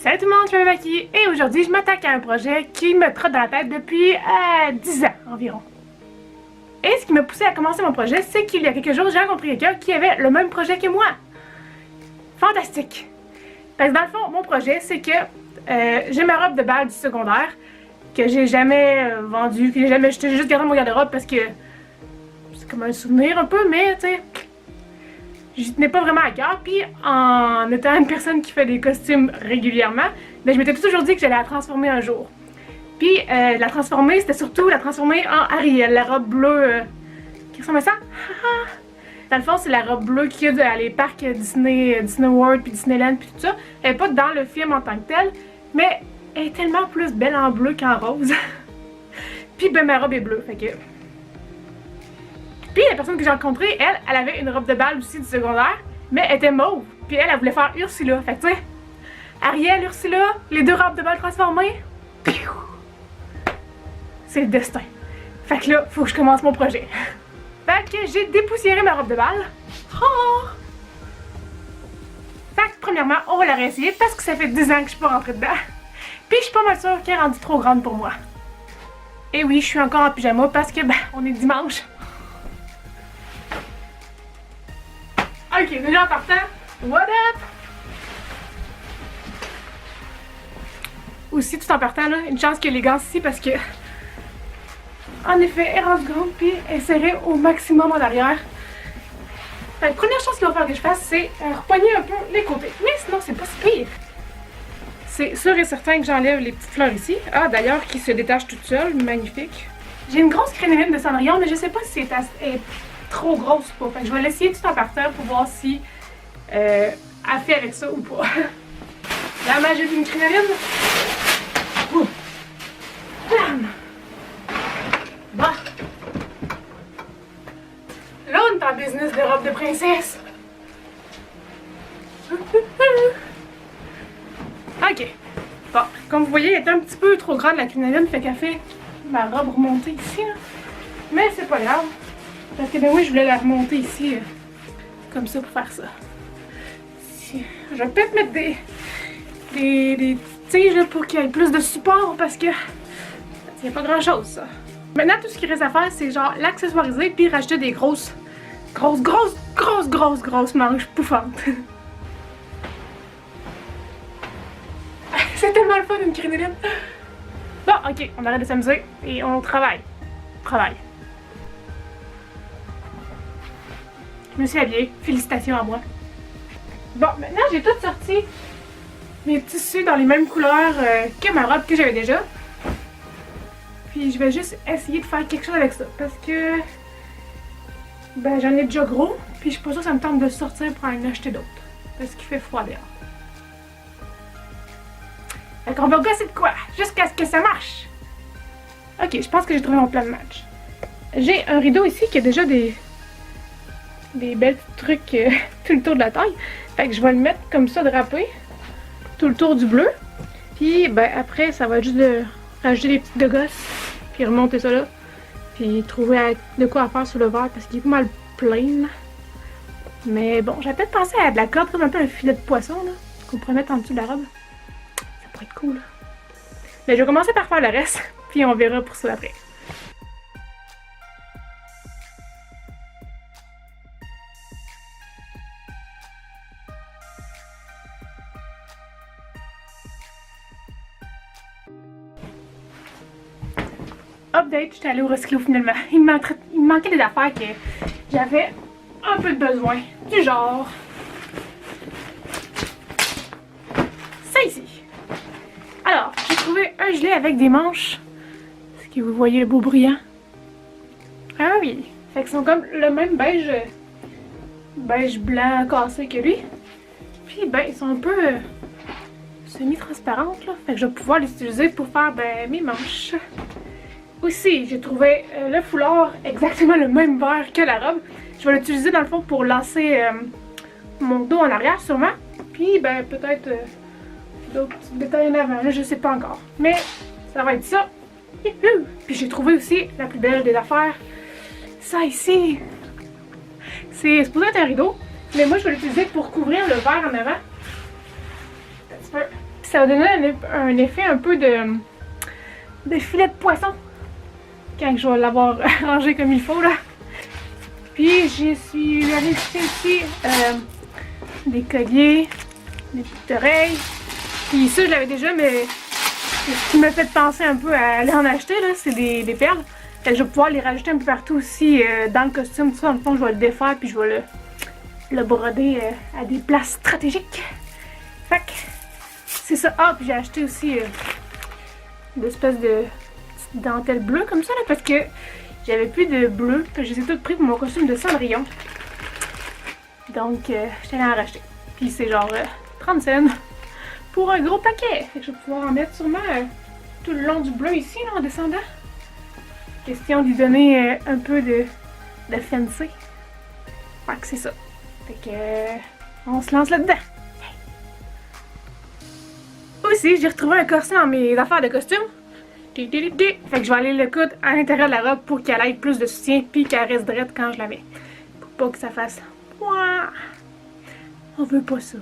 Salut tout le monde, je m'appelle Maki et aujourd'hui je m'attaque à un projet qui me trotte dans la tête depuis 10 ans environ. Et ce qui m'a poussé à commencer mon projet, c'est qu'il y a quelques jours j'ai rencontré quelqu'un qui avait le même projet que moi. Fantastique! Parce que dans le fond, mon projet c'est que j'ai ma robe de bal du secondaire que j'ai jamais vendue, que j'ai juste gardé dans mon garde-robe parce que c'est comme un souvenir un peu, mais tu sais, j'y tenais pas vraiment à cœur. Puis en étant une personne qui fait des costumes régulièrement, ben, je m'étais toujours dit que j'allais la transformer un jour. Puis la transformer, c'était surtout la transformer en Ariel, la robe bleue qui ressemble à ça. Dans le fond, c'est la robe bleue qu'il y a dans les parcs Disney, Disney World puis Disneyland puis tout ça. Elle est pas dans le film en tant que telle, mais elle est tellement plus belle en bleu qu'en rose. Puis ben ma robe est bleue, fait que... Puis la personne que j'ai rencontrée, elle avait une robe de bal aussi du secondaire, mais elle était mauve. Puis elle voulait faire Ursula. Fait que tu sais, Ariel, Ursula, les deux robes de bal transformées. C'est le destin. Fait que là, faut que je commence mon projet. Fait que j'ai dépoussiéré ma robe de bal. Oh! Fait que premièrement, on va la réessayer parce que ça fait 10 ans que je suis pas rentrée dedans. Puis je suis pas mal sûre qu'elle est rendue trop grande pour moi. Et oui, je suis encore en pyjama parce que, ben, on est dimanche. Ok, déjà en partant, what up? Aussi, tout en partant, là, une chance qu'il y ait les gants ici parce que, en effet, elle rend grande puis elle serrait au maximum en arrière. La première chose qu'il va falloir que je fasse, c'est repogner un peu les côtés. Mais sinon, c'est pas si pire. C'est sûr et certain que j'enlève les petites fleurs ici. Ah, d'ailleurs, qui se détachent toutes seules. Magnifique. J'ai une grosse crénéline de Cendrillon, mais je sais pas si c'est trop grosse ou pas. Fait que je vais l'essayer tout en partant pour voir si elle fait avec ça ou pas. La magie d'une crénéline. Bam! Bon. Là, on est en business de robe de princesse. Ok. Bon, comme vous voyez, elle est un petit peu trop grande la crinoline, fait qu'elle fait ma robe remonter ici. Là. Mais c'est pas grave. Parce que ben oui, je voulais la remonter ici. Comme ça pour faire ça. Ici. Je vais peut-être mettre des tiges là, pour qu'il y ait plus de support parce que il n'y a pas grand chose ça. Maintenant, tout ce qu'il reste à faire, c'est genre l'accessoiriser puis rajouter des grosses manches bouffantes. C'est tellement le fun une crinoline. Bon, ok, on arrête de s'amuser et on travaille. Je me suis habillée. Félicitations à moi. Bon, maintenant j'ai tout sorti mes tissus dans les mêmes couleurs que ma robe que j'avais déjà. Puis je vais juste essayer de faire quelque chose avec ça parce que ben j'en ai déjà gros. Puis je suis pas sûre que ça me tente de sortir pour en acheter d'autres parce qu'il fait froid dehors. Fait qu'on va gosser de quoi jusqu'à ce que ça marche. Ok, je pense que j'ai trouvé mon plan de match. J'ai un rideau ici qui a déjà des belles trucs tout le tour de la taille. Fait que je vais le mettre comme ça drapé tout le tour du bleu. Puis ben après ça va être juste de rajouter des petites de gosse. Puis remonter ça là. Puis trouver de quoi à faire sur le verre parce qu'il est pas mal plein. Mais bon, j'avais peut-être pensé à de la corde comme un peu un filet de poisson là. Qu'on pourrait mettre en dessous de la robe. Ça pourrait être cool. Mais je vais commencer par faire le reste. Puis on verra pour ça après. Update, j'étais allée au recyclo finalement. Il me manquait des affaires que j'avais un peu de besoin. Du genre... ça ici. Alors, j'ai trouvé un gilet avec des manches. Est-ce que vous voyez le beau brillant? Ah oui. Fait qu'ils sont comme le même beige blanc cassé que lui. Puis ben, ils sont un peu semi-transparentes là. Fait que je vais pouvoir les utiliser pour faire ben, mes manches. Aussi, j'ai trouvé le foulard exactement le même vert que la robe. Je vais l'utiliser dans le fond pour lancer mon dos en arrière sûrement. Puis ben peut-être d'autres petits détails en avant, là je sais pas encore. Mais ça va être ça. Puis j'ai trouvé aussi la plus belle des affaires. Ça ici. C'est supposé être un rideau. Mais moi je vais l'utiliser pour couvrir le verre en avant. ça va donner un effet un peu de filet de poisson quand je vais l'avoir rangé comme il faut là. Puis je suis allée chercher ici des colliers, des petites oreilles. Puis ça je l'avais déjà, mais ce qui m'a fait penser un peu à aller en acheter là, c'est des perles. Fait que je vais pouvoir les rajouter un peu partout aussi dans le costume. Tout ça, dans le fond, je vais le défaire puis je vais le broder à des places stratégiques. Fait que c'est ça. Ah, puis j'ai acheté aussi d'espèces de petites dentelles bleues comme ça là, parce que j'avais plus de bleu. Puis je les ai toutes pris pour mon costume de Cendrillon. Donc, j'étais allée en racheter. Puis c'est genre 30 cents pour un gros paquet. Fait que je vais pouvoir en mettre sûrement tout le long du bleu ici, là, en descendant. Question d'y donner un peu de fancy. Fait que c'est ça. Fait que on se lance là-dedans. Aussi, j'ai retrouvé un corset dans mes affaires de costume. Fait que je vais aller le coudre à l'intérieur de la robe pour qu'elle ait plus de soutien puis qu'elle reste droite quand je la mets. Pour pas que ça fasse... Ouah! On veut pas ça.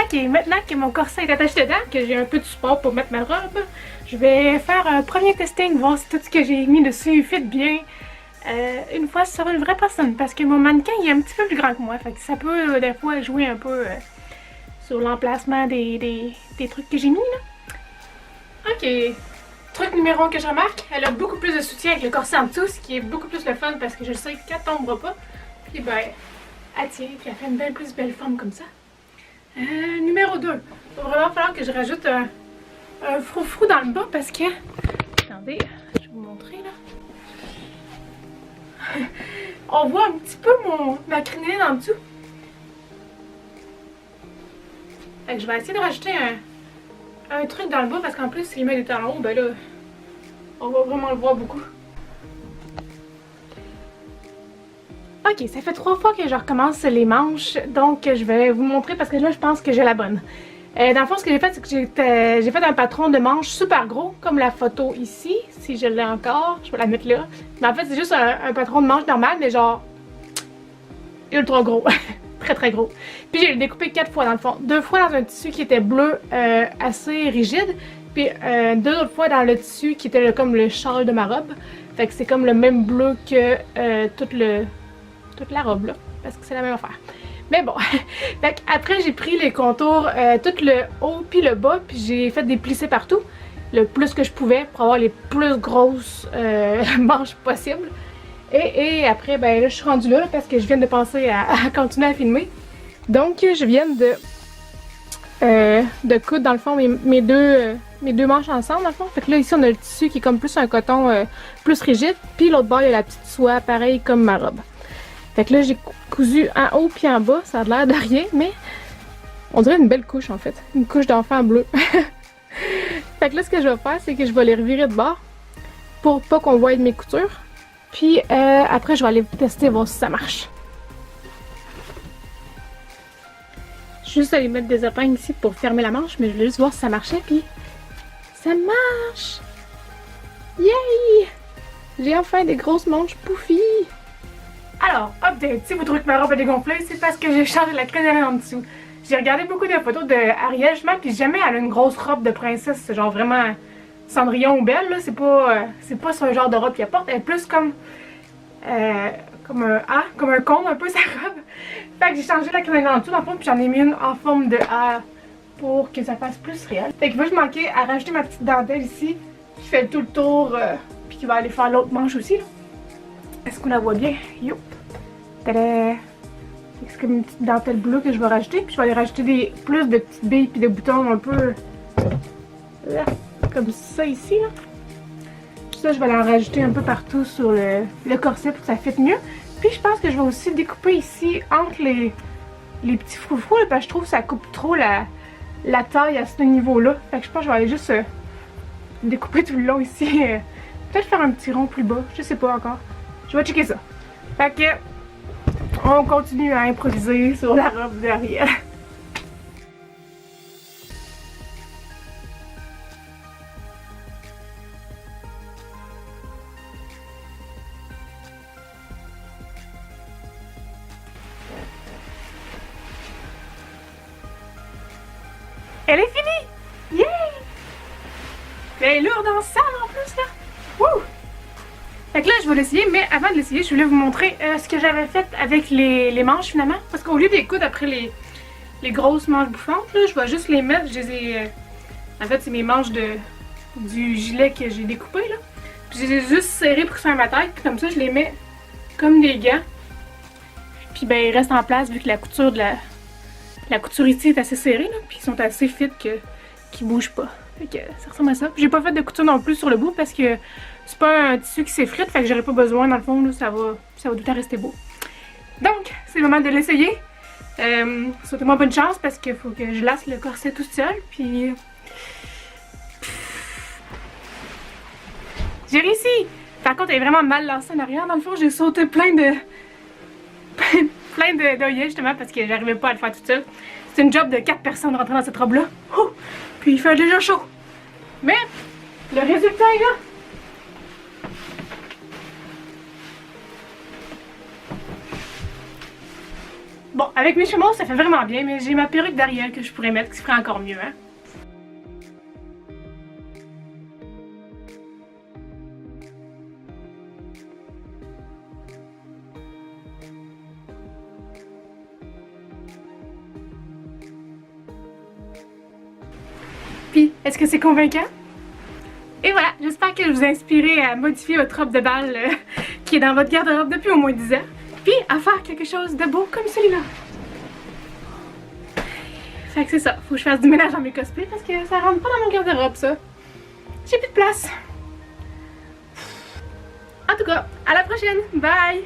Ok, maintenant que mon corset est attaché dedans, que j'ai un peu de support pour mettre ma robe, je vais faire un premier testing, voir si tout ce que j'ai mis dessus fit bien. Une fois sur une vraie personne, parce que mon mannequin il est un petit peu plus grand que moi, fait que ça peut des fois jouer un peu sur l'emplacement des trucs que j'ai mis là. Ok, truc numéro 1 que je remarque, elle a beaucoup plus de soutien avec le corset en dessous, ce qui est beaucoup plus le fun parce que je sais qu'elle tombera pas. Puis ben, elle tient, puis elle fait une belle plus belle forme comme ça. Numéro 2, il va vraiment falloir que je rajoute un froufrou dans le bas parce que... Attendez, je vais vous montrer là. On voit un petit peu ma crinière en dessous. Fait que je vais essayer de rajouter un truc dans le bas parce qu'en plus s'il met des talons, ben là, on va vraiment le voir beaucoup. Ok, ça fait 3 fois que je recommence les manches, donc je vais vous montrer parce que là je pense que j'ai la bonne. Dans le fond, ce que j'ai fait, c'est que j'ai fait un patron de manches super gros, comme la photo ici, si je l'ai encore, je vais la mettre là. Mais en fait, c'est juste un patron de manches normal, mais genre ultra gros, très très gros. Puis j'ai découpé 4 fois dans le fond, 2 fois dans un tissu qui était bleu assez rigide, puis 2 autres fois dans le tissu qui était comme le châle de ma robe. Fait que c'est comme le même bleu que toute la robe là, parce que c'est la même affaire. Mais bon, fait après j'ai pris les contours, tout le haut puis le bas, puis j'ai fait des plissés partout, le plus que je pouvais pour avoir les plus grosses manches possibles. Et après, ben là je suis rendue là parce que je viens de penser à continuer à filmer. Donc je viens de coudre dans le fond mes deux manches ensemble dans le fond. Fait que là ici on a le tissu qui est comme plus un coton plus rigide, puis l'autre bord il y a la petite soie pareil comme ma robe. Fait que là j'ai cousu en haut puis en bas, ça a l'air de rien, mais on dirait une belle couche en fait, une couche d'enfant bleu. Fait que là ce que je vais faire, c'est que je vais les revirer de bord pour pas qu'on voie mes coutures. Puis après je vais aller tester voir si ça marche. Je suis juste allée mettre des épingles ici pour fermer la manche, mais je voulais juste voir si ça marchait, puis Ça marche! Yay! J'ai enfin des grosses manches pouffies! Alors, update, si vous trouvez que ma robe a dégonflé, c'est parce que j'ai changé la crinière en dessous. J'ai regardé beaucoup de photos de Ariel, justement, puis jamais elle a une grosse robe de princesse, genre vraiment Cendrillon ou Belle, là. C'est pas ce genre de robe qu'elle porte, elle est plus comme comme un cône un peu sa robe. Fait que j'ai changé la crinière en dessous, dans le fond, puis j'en ai mis une en forme de A pour que ça fasse plus réel. Fait que moi, je manquais à rajouter ma petite dentelle ici, qui fait tout le tour, puis qui va aller faire l'autre manche aussi, là. Est-ce qu'on la voit bien? Youp! Tada! C'est comme une petite dentelle bleue que je vais rajouter, puis je vais aller rajouter plus de petites billes puis de boutons un peu là, comme ça ici, là. Puis ça, je vais en rajouter un peu partout sur le corset pour que ça fitte mieux. Puis je pense que je vais aussi découper ici entre les petits froufrous, là, parce que je trouve que ça coupe trop la taille à ce niveau-là. Fait que je pense que je vais aller juste découper tout le long ici. Peut-être faire un petit rond plus bas, je sais pas encore. Je vais checker ça. Fait que on continue à improviser sur la robe d'Ariel. Elle est finie! Yay! Elle est lourde en salle en plus là! Wouh! Fait que là, je vais l'essayer, mais avant de l'essayer, je voulais vous montrer ce que j'avais fait avec les manches finalement. Parce qu'au lieu des coudre après les grosses manches bouffantes, là, je vais juste les mettre. Je les ai. En fait, c'est mes manches du gilet que j'ai découpé là. Puis je les ai juste serrées pour faire ma taille. Puis comme ça, je les mets comme des gants. Puis ben, ils restent en place vu que la couture la couture ici est assez serrée là. Puis ils sont assez fit qu'ils bougent pas. Fait que ça ressemble à ça. J'ai pas fait de couture non plus sur le bout parce que c'est pas un tissu qui s'effrite, fait que j'aurais pas besoin dans le fond, là, ça va tout le temps rester beau. Donc, c'est le moment de l'essayer. Souhaitez-moi bonne chance parce qu'il faut que je lasse le corset tout seul, puis... J'ai réussi! Par contre, elle est vraiment mal lancée en arrière. Dans le fond, j'ai sauté plein d'œillets justement parce que j'arrivais pas à le faire toute seule. C'est une job de 4 personnes rentrer dans cette robe-là. Oh! Puis il fait déjà chaud. Mais le résultat est là. Bon, avec mes cheveux ça fait vraiment bien, mais j'ai ma perruque d'Ariel que je pourrais mettre qui se ferait encore mieux, hein. Puis, est-ce que c'est convaincant? Et voilà, j'espère que je vous ai inspiré à modifier votre robe de bal qui est dans votre garde-robe depuis au moins 10 ans. Puis à faire quelque chose de beau comme celui-là. Fait que c'est ça, faut que je fasse du ménage dans mes cosplays parce que ça rentre pas dans mon garde-robe ça. J'ai plus de place. En tout cas, à la prochaine, bye!